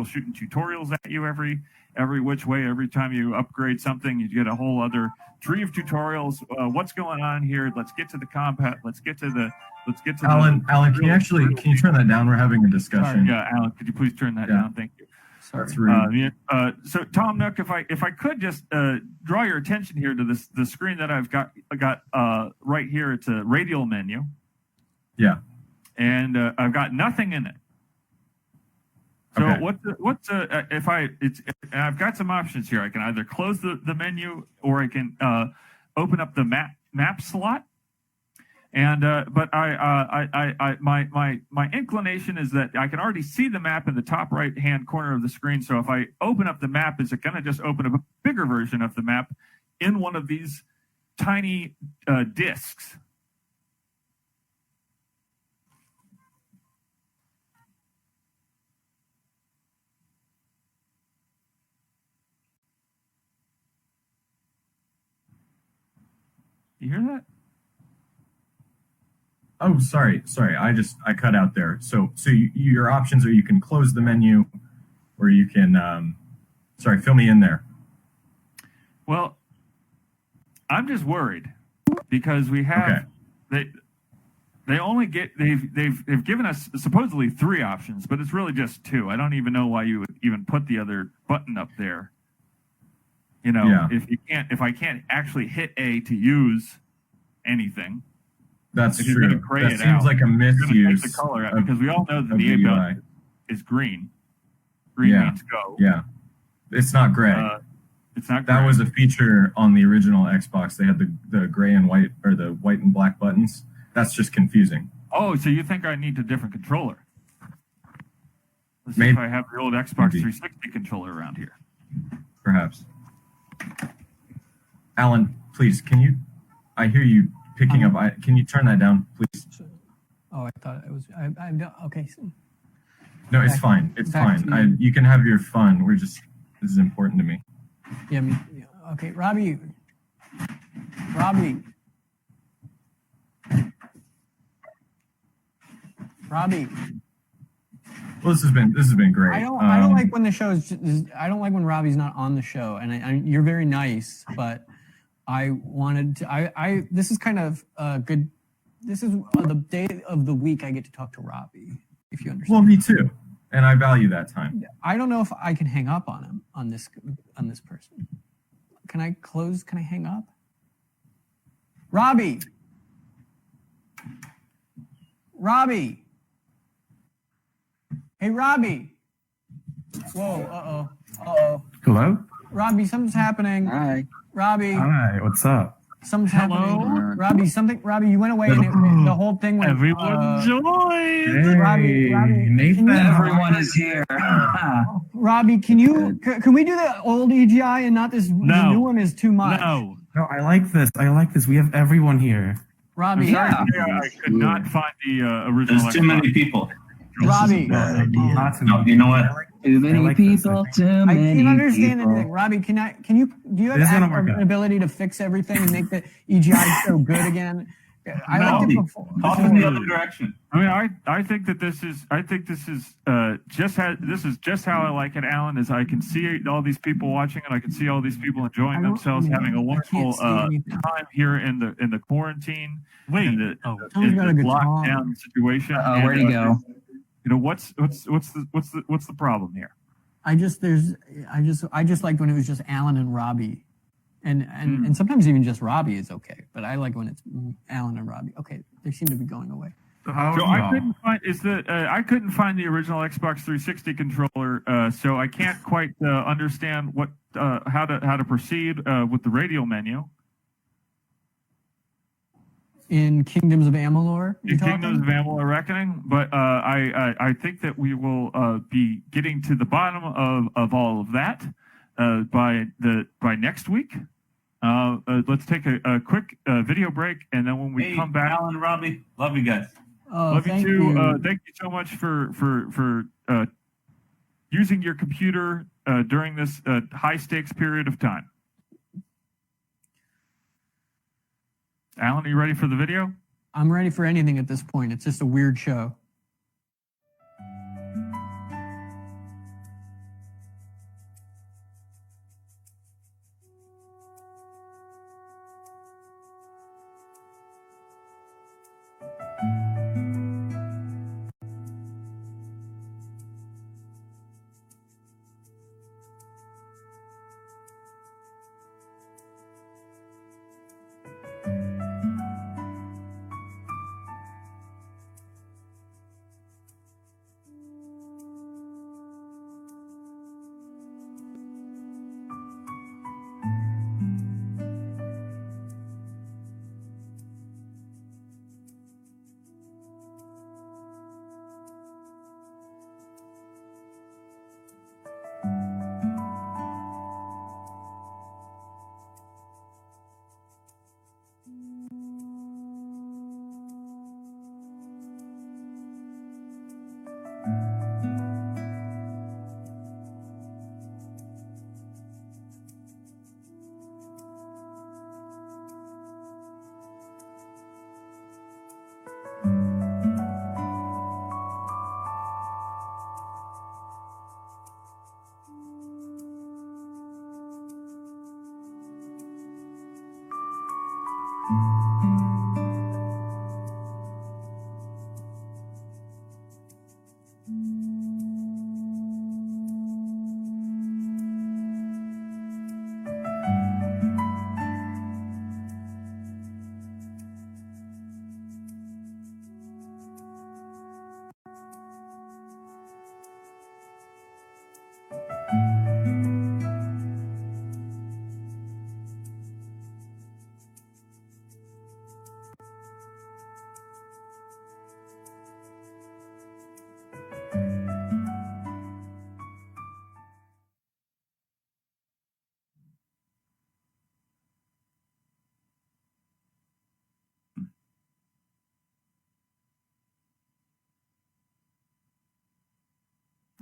shooting tutorials at you every which way. Every time you upgrade something, you get a whole other tree of tutorials. What's going on here? Let's get to the combat. Let's get to
Alan, can you turn that down? We're having a discussion.
Sorry, yeah, Alan, could you please turn that down? Thank you.
Sorry.
That's rude.
So Tom Nook, if I could just draw your attention here to the screen that I've got right here. It's a radial menu.
Yeah.
And I've got nothing in it. So
okay.
I've got some options here. I can either close the menu or I can open up the map slot. And but my inclination is that I can already see the map in the top right hand corner of the screen. So if I open up the map, is it going to just open up a bigger version of the map in one of these tiny discs? You hear that?
Oh, sorry. I cut out there. So your options are you can close the menu, or you can. Fill me in there.
Well, I'm just worried because we have they've given us supposedly 3 options, but it's really just 2. I don't even know why you would even put the other button up there. If I can't actually hit A to use anything.
That's true. That seems like a misuse
the color out, because we all know that the A button is green. Green means go.
Yeah, it's not gray.
It's not gray.
That was a feature on the original Xbox. They had the gray and white, or the white and black buttons. That's just confusing.
Oh, so you think I need a different controller? Let's see if I have the old Xbox 360 controller around here.
Perhaps. Alan, please, I hear you picking up. Can you turn that down, please?
Oh, I thought it was. Okay.
No, it's fine. It's fine. You can have your fun. This is important to me.
Yeah. Okay, Robby. Robby.
Well, this has been great.
I don't like when the show I don't like when Robby's not on the show, and you're very nice, but I wanted to. This is kind of good. This is the day of the week I get to talk to Robby, if you understand.
Well, me too, and I value that time.
I don't know if I can hang up on him on this person. Can I close? Can I hang up? Robby. Hey, Robby. Whoa, uh-oh.
Hello?
Robby, something's happening.
Hi.
Robby.
Hi, what's up?
Something's happening. Robby, you went away and the whole thing went...
Everyone join!
Hey,
Robby,
Nathan.
Everyone is here.
Robby, can we do the old EGI and not this?
No.
The new one is too much.
No,
I like this. We have everyone here.
Robby,
Yeah.
I could not find the original.
There's too many people.
Robby.
No, you know what? Too many people, too
I
many
can't understand
people.
anything. Robby, do you
This is gonna
have
work
an
out.
ability to fix everything and make the EGI so good again? I liked it before.
Off in the other direction.
I mean, I think that this is just how I like it, Alan. Is I can see all these people watching, and I can see all these people enjoying themselves, having a wonderful time here in the quarantine. In the lockdown situation.
Where'd he go?
What's the problem here?
I just liked when it was just Alan and Robby, and sometimes even just Robby is okay. But I like when it's Alan and Robby. Okay, they seem to be going away.
So I couldn't find the original Xbox 360 controller, so I can't quite understand how to proceed with the radial menu.
in Kingdoms of Amalur.
In Kingdoms of Amalur Reckoning, but I think that we will be getting to the bottom of all of that by next week. Let's take a quick video break, and then when we come back,
Alan, Robby, love you guys.
love you too. Thank you so much for using your computer during this high stakes period of time. Alan, are you ready for the video?
I'm ready for anything at this point. It's just a weird show.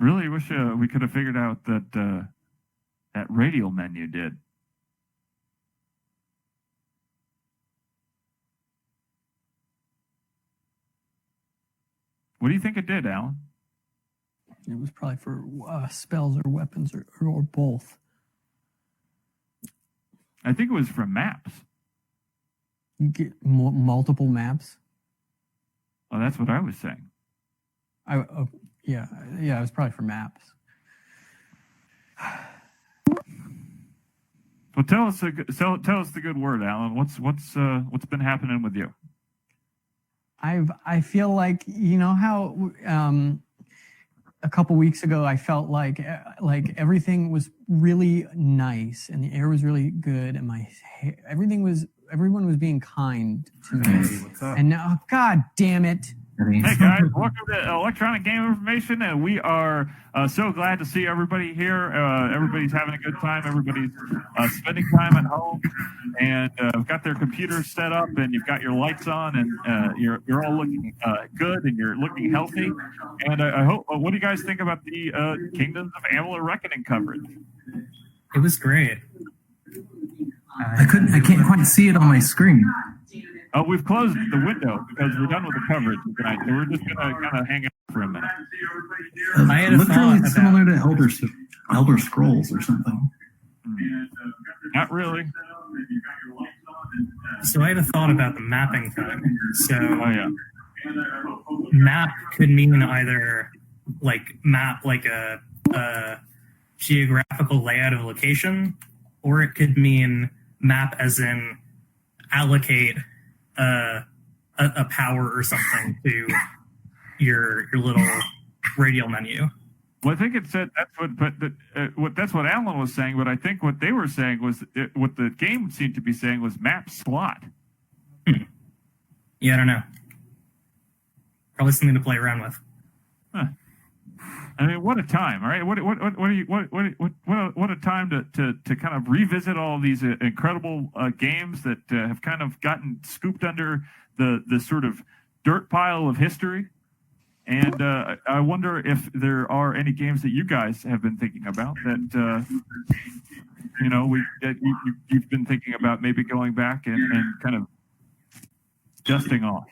Really wish we could have figured out that that radial menu did. What do you think it did, Alan?
It was probably for spells or weapons or both.
I think it was from maps.
You get multiple maps.
Oh, that's what I was saying.
Yeah, it was probably for maps.
Well, tell us the good word, Alan. What's been happening with you?
I feel like, you know how a couple weeks ago I felt like everything was really nice and the air was really good and everyone was being kind to me.
Hey, what's up?
And now, God damn it.
Hey guys, welcome to Electronic Game Information, and we are so glad to see everybody here. Everybody's having a good time. Everybody's spending time at home, and got their computers set up, and you've got your lights on, and you're all looking good, and you're looking healthy. And I hope. What do you guys think about the Kingdoms of Amalur Reckoning coverage?
It was great.
I can't quite see it on my screen.
We've closed the window because we're done with the coverage tonight, so we're just gonna kind of hang out for a minute.
I had a
Looked really
thought
similar to Elder Scrolls or something.
Not really.
So I had a thought about the mapping thing. So
Oh yeah.
map could mean either map a geographical layout of a location, or it could mean map as in allocate a power or something to your little radial menu.
Well, I think it said that's what Alan was saying, but I think what they were saying was what the game seemed to be saying was map slot.
Yeah, I don't know. Probably something to play around with.
Huh. I mean, what a time! All right, what a time to kind of revisit all these incredible games that have kind of gotten scooped under the sort of dirt pile of history. And I wonder if there are any games that you guys have been thinking about that you've been thinking about maybe going back and kind of dusting off.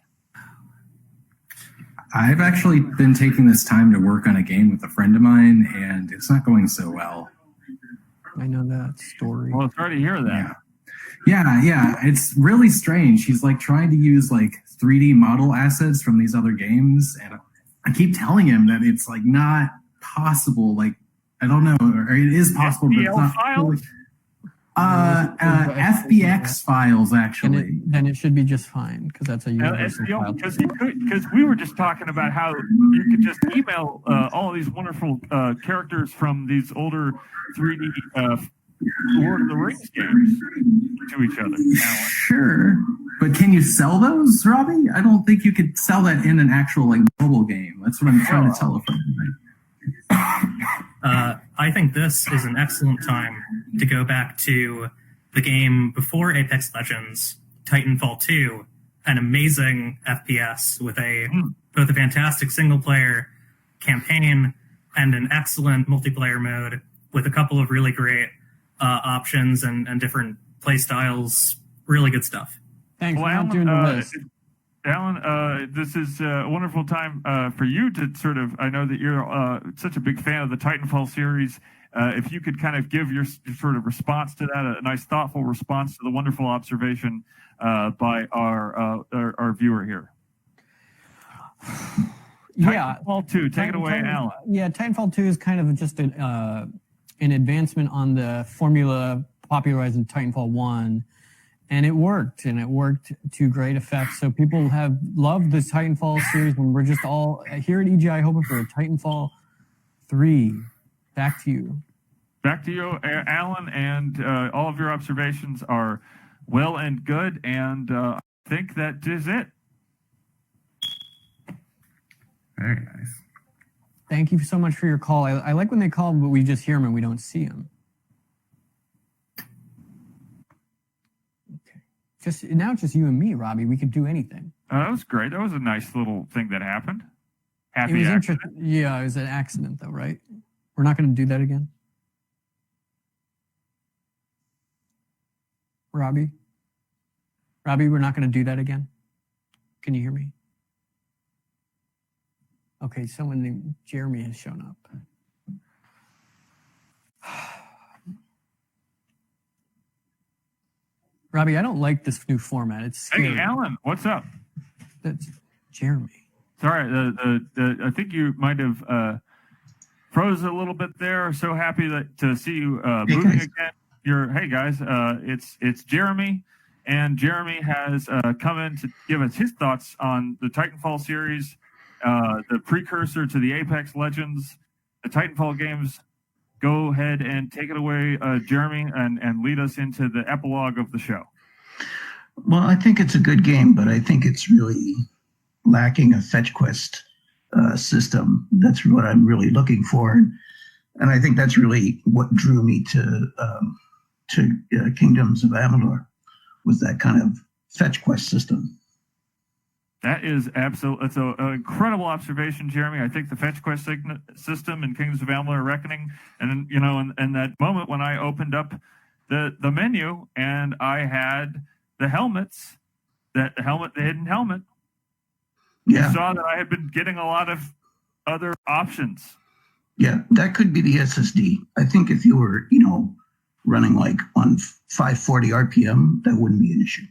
I've actually been taking this time to work on a game with a friend of mine, and it's not going so well.
I know that story.
Well, sorry to hear that.
Yeah. It's really strange. He's like trying to use like 3D model assets from these other games, and I keep telling him that it's like not possible. Like, I don't know, or it is possible, but it's not.
Files?
FBX files, actually.
Then it should be just fine, because that's a universal file.
Because we were just talking about how you could just email all of these wonderful characters from these older 3D Lord of the Rings games to each other.
Sure, but can you sell those, Robby? I don't think you could sell that in an actual like mobile game. That's what I'm trying to tell a friend.
I think this is an excellent time to go back to the game before Apex Legends, Titanfall 2, an amazing FPS with both a fantastic single-player campaign and an excellent multiplayer mode with a couple of really great options and different play styles. Really good stuff.
Thanks.
Well,
I'm doing the list.
Alan, this is a wonderful time for you to sort of, I know that you're such a big fan of the Titanfall series. If you could kind of give your sort of response to that, a nice, thoughtful response to the wonderful observation by our viewer here.
Yeah.
Titanfall 2, take it away, Alan.
Yeah, Titanfall 2 is kind of just an advancement on the formula popularized in Titanfall 1. And it worked to great effect. So people have loved this Titanfall series, and we're just all here at EGI hoping for a Titanfall 3. Back to you.
Back to you, Alan, and all of your observations are well and good, and I think that is it.
Very nice.
Thank you so much for your call. I like when they call, but we just hear them and we don't see them. Now it's just you and me, Robby. We could do anything.
That was great. That was a nice little thing that happened. Happy
It was
accident.
Yeah, it was an accident, though, right? We're not going to do that again. Robby, we're not going to do that again. Can you hear me? Okay, someone named Jeremy has shown up. Robby, I don't like this new format. It's scary.
Hey, Alan, what's up?
That's Jeremy.
Sorry, I think you might have froze a little bit there. So happy to see you moving again. Hey guys, it's Jeremy, and Jeremy has come in to give us his thoughts on the Titanfall series, the precursor to the Apex Legends, the Titanfall games. Go ahead and take it away, Jeremy, and lead us into the epilogue of the show.
Well, I think it's a good game, but I think it's really lacking a fetch quest system. That's what I'm really looking for, and I think that's really what drew me to Kingdoms of Amalur, was that kind of fetch quest system.
That is absolutely, it's an incredible observation, Jeremy. I think the fetch quest system in Kingdoms of Amalur Reckoning, and in that moment when I opened up the menu and I had the helmets, the hidden helmet.
Yeah.
You saw that I had been getting a lot of other options.
Yeah, that could be the SSD. I think if you were, running like on 540 RPM, that wouldn't be an issue.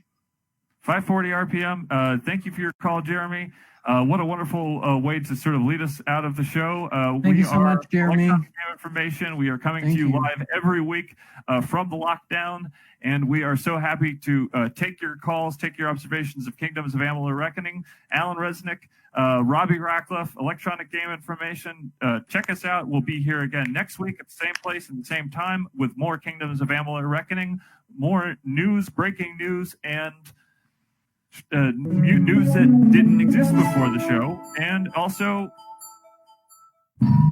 540
RPM. Thank you for your call, Jeremy. What a wonderful way to sort of lead us out of the show.
Thank you so much, Jeremy.
Information. We are coming to you live every week from the lockdown, and we are so happy to take your calls, take your observations of Kingdoms of Amalur Reckoning. Alan Resnick, Robby Ratcliffe, Electronic Game Information. Check us out. We'll be here again next week at the same place and the same time with more Kingdoms of Amalur Reckoning, more news, breaking news, and news that didn't exist before the show, and also